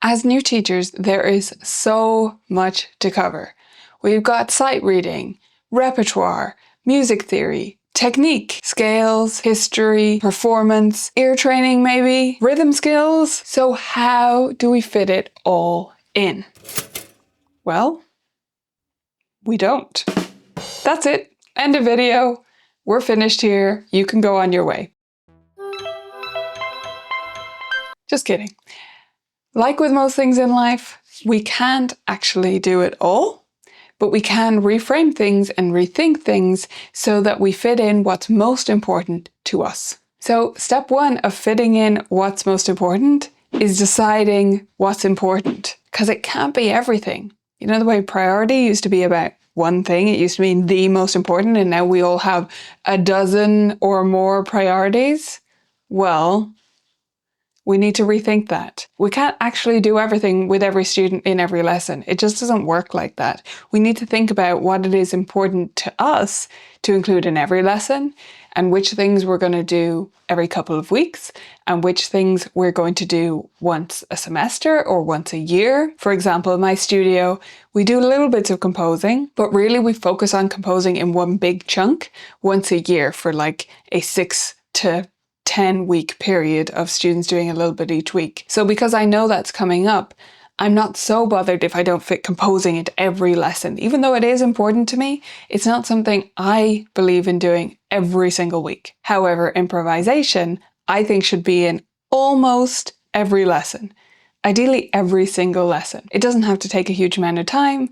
As new teachers, there is so much to cover. We've got sight reading, repertoire, music theory, technique, scales, history, performance, ear training maybe, rhythm skills. So how do we fit it all in? Well, we don't. That's it. End of video. We're finished here. You can go on your way. Just kidding. Like with most things in life, we can't actually do it all, but we can reframe things and rethink things so that we fit in what's most important to us. So step one of fitting in what's most important is deciding what's important, because it can't be everything. You know the way priority used to be about one thing, it used to mean the most important, and now we all have a dozen or more priorities? Well, we need to rethink that. We can't actually do everything with every student in every lesson. It just doesn't work like that. We need to think about what it is important to us to include in every lesson, and which things we're going to do every couple of weeks, and which things we're going to do once a semester or once a year. For example, in my studio, we do little bits of composing, but really we focus on composing in one big chunk once a year for like a 6 to 10-week period of students doing a little bit each week. So because I know that's coming up, I'm not so bothered if I don't fit composing into every lesson. Even though it is important to me, it's not something I believe in doing every single week. However, improvisation, I think, should be in almost every lesson. Ideally, every single lesson. It doesn't have to take a huge amount of time,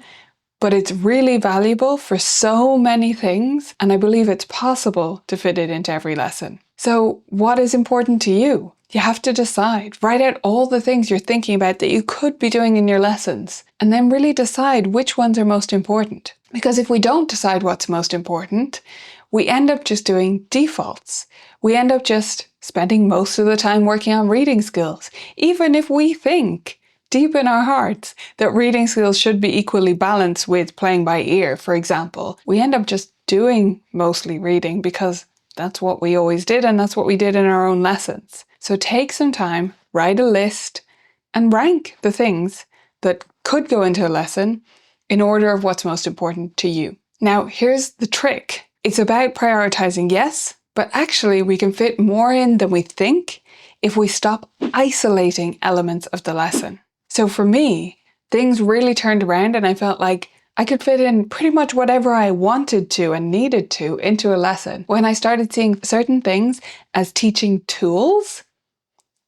but it's really valuable for so many things, and I believe it's possible to fit it into every lesson. So what is important to you? You have to decide. Write out all the things you're thinking about that you could be doing in your lessons, and then really decide which ones are most important. Because if we don't decide what's most important, we end up just doing defaults. We end up just spending most of the time working on reading skills, even if we think deep in our hearts that reading skills should be equally balanced with playing by ear, for example. We end up just doing mostly reading because that's what we always did, and that's what we did in our own lessons. So take some time, write a list, and rank the things that could go into a lesson in order of what's most important to you. Now, here's the trick. It's about prioritizing, yes, but actually we can fit more in than we think if we stop isolating elements of the lesson. So for me, things really turned around and I felt like I could fit in pretty much whatever I wanted to and needed to into a lesson when I started seeing certain things as teaching tools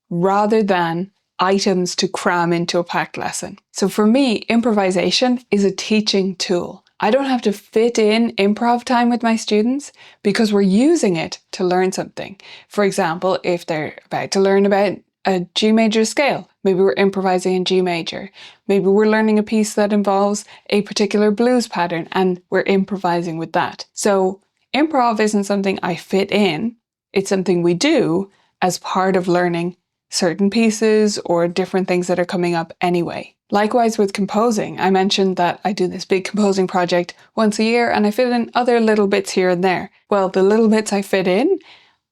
rather than items to cram into a packed lesson. So for me, improvisation is a teaching tool. I don't have to fit in improv time with my students because we're using it to learn something. For example, if they're about to learn about a G major scale, maybe we're improvising in G major. Maybe we're learning a piece that involves a particular blues pattern and we're improvising with that. So improv isn't something I fit in. It's something we do as part of learning certain pieces or different things that are coming up anyway. Likewise with composing, I mentioned that I do this big composing project once a year and I fit in other little bits here and there. Well, the little bits I fit in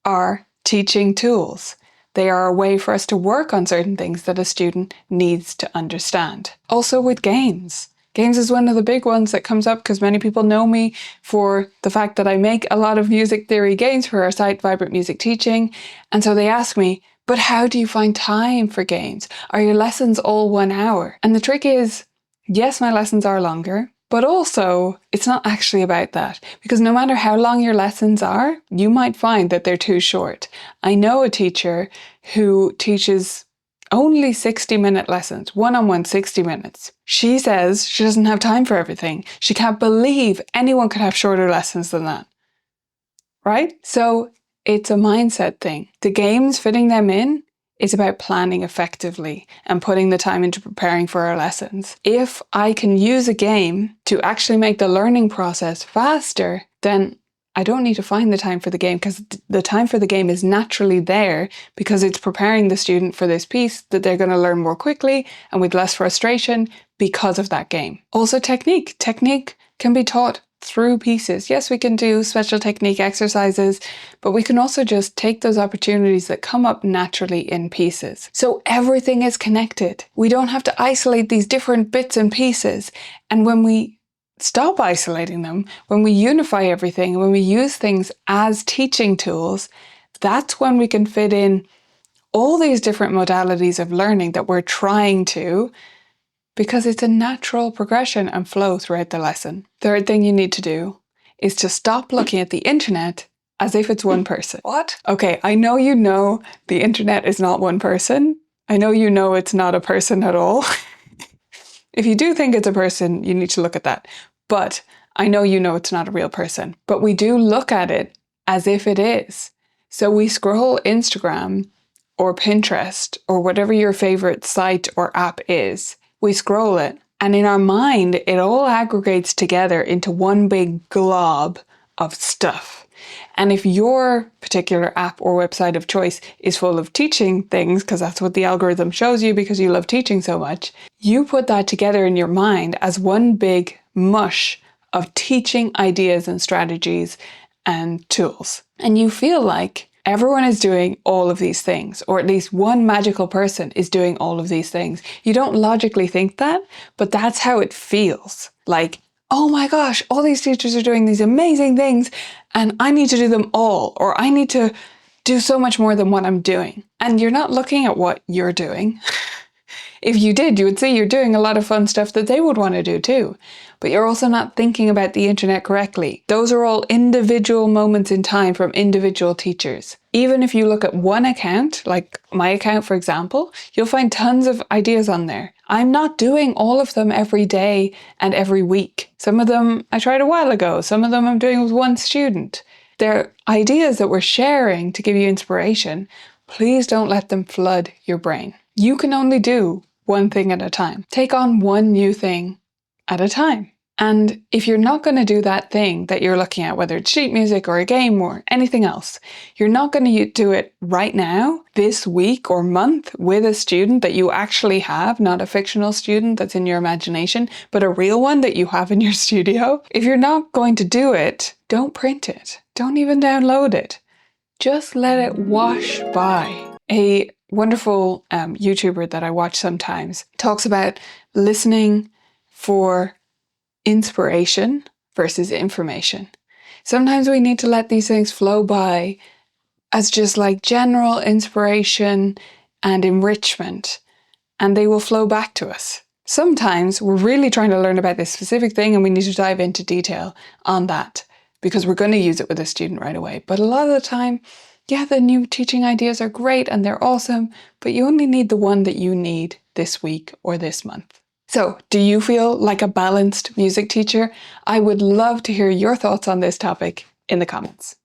are teaching tools. They are a way for us to work on certain things that a student needs to understand. Also with games. Games is one of the big ones that comes up because many people know me for the fact that I make a lot of music theory games for our site, Vibrant Music Teaching. And so they ask me, but how do you find time for games? Are your lessons all 1 hour? And the trick is, yes, my lessons are longer, but also it's not actually about that, because no matter how long your lessons are, you might find that they're too short. I know a teacher who teaches only 60-minute lessons, one-on-one 60 minutes. She says she doesn't have time for everything. She can't believe anyone could have shorter lessons than that. Right? So it's a mindset thing. The games, fitting them in, is about planning effectively and putting the time into preparing for our lessons. If I can use a game to actually make the learning process faster, then I don't need to find the time for the game because the time for the game is naturally there because it's preparing the student for this piece that they're going to learn more quickly and with less frustration because of that game. Also technique. Technique can be taught through pieces. Yes, we can do special technique exercises, but we can also just take those opportunities that come up naturally in pieces. So everything is connected. We don't have to isolate these different bits and pieces. And when we stop isolating them, when we unify everything, when we use things as teaching tools, that's when we can fit in all these different modalities of learning that we're trying to, because it's a natural progression and flow throughout the lesson. Third thing you need to do is to stop looking at the internet as if it's one person. What? Okay, I know you know the internet is not one person. I know you know it's not a person at all. If you do think it's a person, you need to look at that. But I know you know it's not a real person. But we do look at it as if it is. So we scroll Instagram or Pinterest or whatever your favorite site or app is. We scroll it, and in our mind, it all aggregates together into one big glob of stuff. And if your particular app or website of choice is full of teaching things, because that's what the algorithm shows you because you love teaching so much, you put that together in your mind as one big mush of teaching ideas and strategies and tools. And you feel like everyone is doing all of these things, or at least one magical person is doing all of these things. You don't logically think that, but that's how it feels. Like, oh my gosh, all these teachers are doing these amazing things and I need to do them all, or I need to do so much more than what I'm doing. And you're not looking at what you're doing. If you did, you would see you're doing a lot of fun stuff that they would want to do too. But you're also not thinking about the internet correctly. Those are all individual moments in time from individual teachers. Even if you look at one account, like my account for example, you'll find tons of ideas on there. I'm not doing all of them every day and every week. Some of them I tried a while ago. Some of them I'm doing with one student. They're ideas that we're sharing to give you inspiration. Please don't let them flood your brain. You can only do one thing at a time. Take on one new thing at a time. And if you're not going to do that thing that you're looking at, whether it's sheet music or a game or anything else, you're not going to do it right now, this week or month with a student that you actually have, not a fictional student that's in your imagination, but a real one that you have in your studio. If you're not going to do it, don't print it. Don't even download it. Just let it wash by. A wonderful YouTuber that I watch sometimes talks about listening for inspiration versus information. Sometimes we need to let these things flow by as just like general inspiration and enrichment, and they will flow back to us. Sometimes we're really trying to learn about this specific thing and we need to dive into detail on that because we're going to use it with a student right away. But a lot of the time, yeah, the new teaching ideas are great and they're awesome, but you only need the one that you need this week or this month. So, do you feel like a balanced music teacher? I would love to hear your thoughts on this topic in the comments.